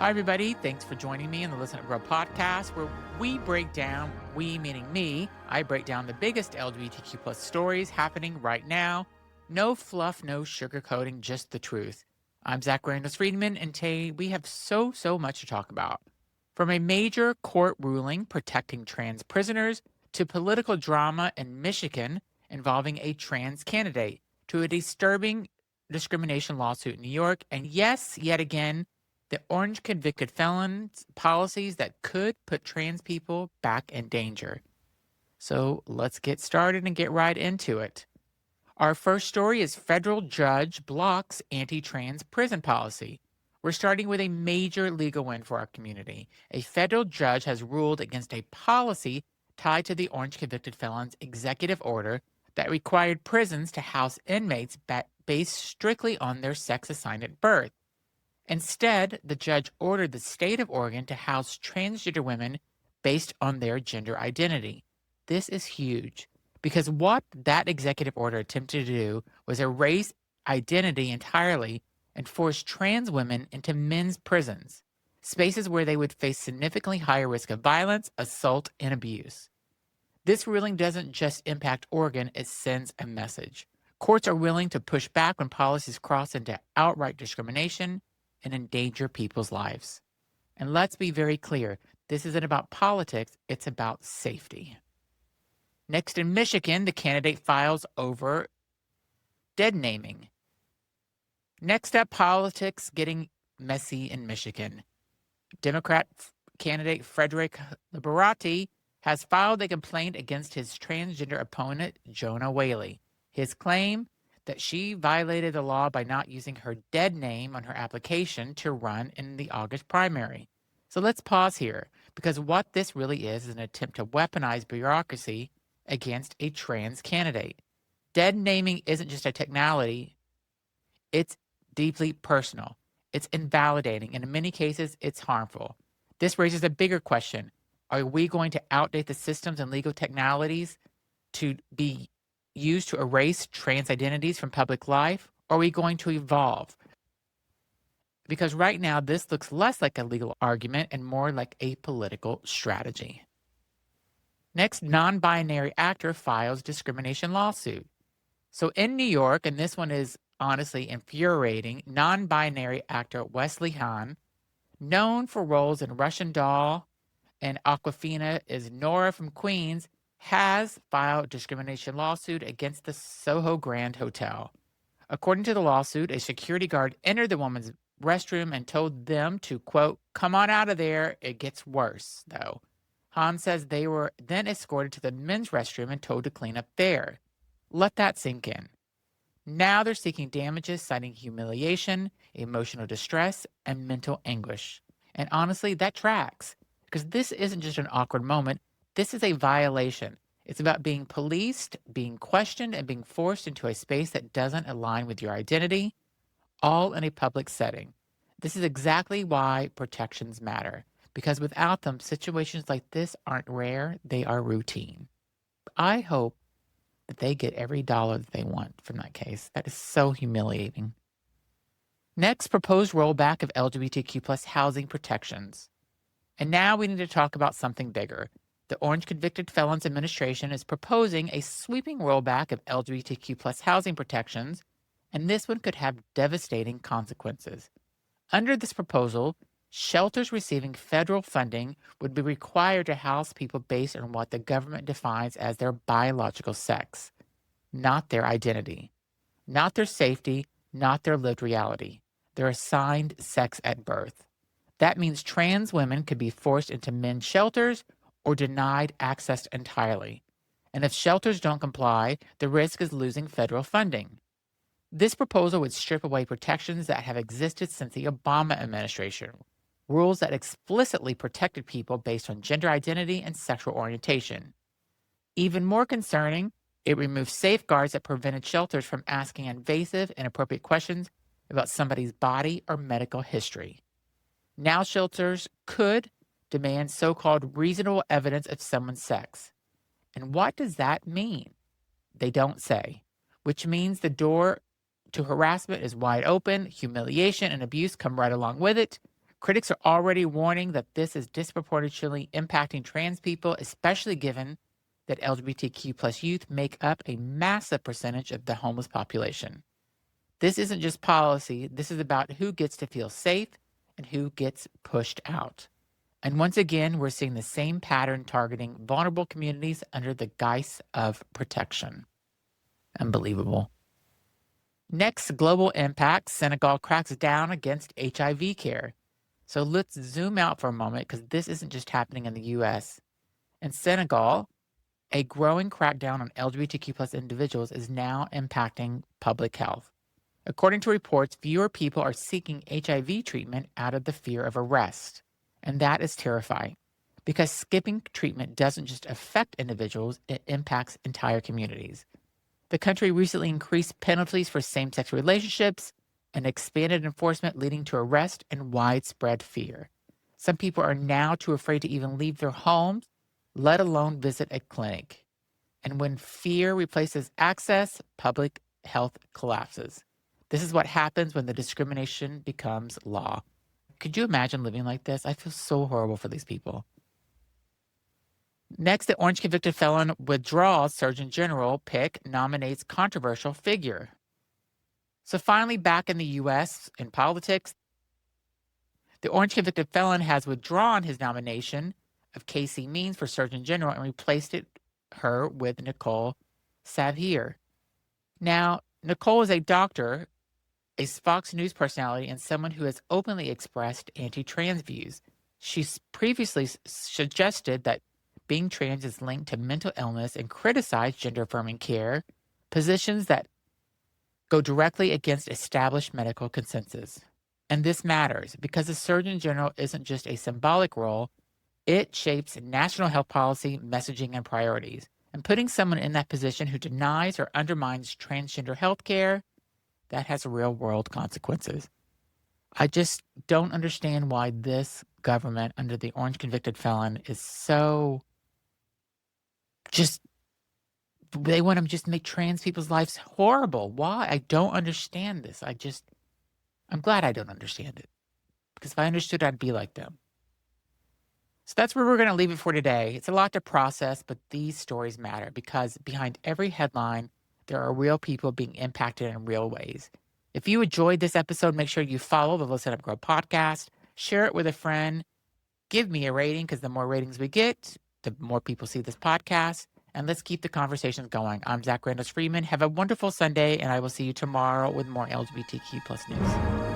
Hi, everybody. Thanks for joining me in the Listen Up Grow podcast, where we break down, we meaning me, I break down the biggest LGBTQ plus stories happening right now. No fluff, no sugarcoating, just the truth. I'm Randles-Friedman, and today we have so much to talk about. From a major court ruling protecting trans prisoners to political drama in Michigan involving a trans candidate to a disturbing discrimination lawsuit in New York, and yes, yet again, the orange convicted felons policies that could put trans people back in danger. So let's get started and get right into it. Our first story is federal judge blocks anti-trans prison policy. We're starting with a major legal win for our community. A federal judge has ruled against a policy tied to the orange convicted felons executive order that required prisons to house inmates based strictly on their sex assigned at birth. Instead, the judge ordered the state of Oregon to house transgender women based on their gender identity. This is huge because what that executive order attempted to do was erase identity entirely and force trans women into men's prisons, spaces where they would face significantly higher risk of violence, assault, and abuse. This ruling doesn't just impact Oregon, it sends a message. Courts are willing to push back when policies cross into outright discrimination and endanger people's lives. And let's be very clear, this isn't about politics, it's about safety. Next, in Michigan, the candidate files over deadnaming. Next up, politics getting messy in Michigan. Democrat candidate Frederick Liberati has filed a complaint against his transgender opponent, Jonah Whaley. His claim that she violated the law by not using her dead name on her application to run in the August primary. So let's pause here, because what this really is an attempt to weaponize bureaucracy against a trans candidate. Dead naming isn't just a technicality, it's deeply personal. It's invalidating, and in many cases, it's harmful. This raises a bigger question. Are we going to outdate the systems and legal technicalities to be used to erase trans identities from public life, or are we going to evolve? Because right now, this looks less like a legal argument and more like a political strategy. Next, non-binary actor files discrimination lawsuit. So in New York, and this one is honestly infuriating, non-binary actor Wesley Han, known for roles in Russian Doll and Aquafina is Nora from Queens, has filed a discrimination lawsuit against the Soho Grand Hotel. According to the lawsuit, a security guard entered the woman's restroom and told them to, quote, "Come on out of there. It gets worse," though. Han says they were then escorted to the men's restroom and told to clean up there. Let that sink in. Now they're seeking damages, citing humiliation, emotional distress, and mental anguish. And honestly, that tracks, because this isn't just an awkward moment. This is a violation. It's about being policed, being questioned, and being forced into a space that doesn't align with your identity, all in a public setting. This is exactly why protections matter, because without them, situations like this aren't rare, they are routine. I hope that they get every dollar that they want from that case. That is so humiliating. Next, proposed rollback of LGBTQ plus housing protections. And now we need to talk about something bigger. The Orange Convicted Felons Administration is proposing a sweeping rollback of LGBTQ plus housing protections, and this one could have devastating consequences. Under this proposal, shelters receiving federal funding would be required to house people based on what the government defines as their biological sex, not their identity, not their safety, not their lived reality, their assigned sex at birth. That means trans women could be forced into men's shelters or denied access entirely. And if shelters don't comply, the risk is losing federal funding. This proposal would strip away protections that have existed since the Obama administration, rules that explicitly protected people based on gender identity and sexual orientation. Even more concerning, it removes safeguards that prevented shelters from asking invasive, inappropriate questions about somebody's body or medical history. Now shelters could demand so-called reasonable evidence of someone's sex. And what does that mean? They don't say, which means the door to harassment is wide open, humiliation and abuse come right along with it, Critics are already warning that this is disproportionately impacting trans people, especially given that LGBTQ plus youth make up a massive percentage of the homeless population. This isn't just policy. This is about who gets to feel safe and who gets pushed out. And once again, we're seeing the same pattern targeting vulnerable communities under the guise of protection. Unbelievable. Next, global impact. Senegal cracks down against HIV care. So let's zoom out for a moment because this isn't just happening in the US. In Senegal, a growing crackdown on LGBTQ plus individuals is now impacting public health. According to reports, fewer people are seeking HIV treatment out of the fear of arrest. And that is terrifying because skipping treatment doesn't just affect individuals, it impacts entire communities. The country recently increased penalties for same-sex relationships and expanded enforcement, leading to arrest and widespread fear. Some people are now too afraid to even leave their homes, let alone visit a clinic. And when fear replaces access, public health collapses. This is what happens when the discrimination becomes law. Could you imagine living like this? I feel so horrible for these people. Next, the Orange convicted felon withdraws Surgeon General pick, nominates controversial figure. So finally, back in the U.S. in politics, the Orange convicted felon has withdrawn his nomination of Casey Means for Surgeon General and replaced her with Nicole Savier. Now, Nicole is a doctor, a Fox News personality, and someone who has openly expressed anti-trans views. She's previously suggested that being trans is linked to mental illness and criticized gender-affirming care, positions that go directly against established medical consensus. And this matters because the Surgeon General isn't just a symbolic role, it shapes national health policy, messaging, and priorities. And putting someone in that position who denies or undermines transgender health care, that has real-world consequences. I just don't understand why this government under the Orange convicted felon is so they want to just make trans people's lives horrible. Why? I don't understand this. I'm glad I don't understand it. Because if I understood, I'd be like them. So that's where we're going to leave it for today. It's a lot to process, but these stories matter because behind every headline, there are real people being impacted in real ways. If you enjoyed this episode, make sure you follow the Listen Up Grow podcast, share it with a friend, give me a rating because the more ratings we get, the more people see this podcast. And let's keep the conversations going. I'm Randles-Friedman. Have a wonderful Sunday, and I will see you tomorrow with more LGBTQ plus news.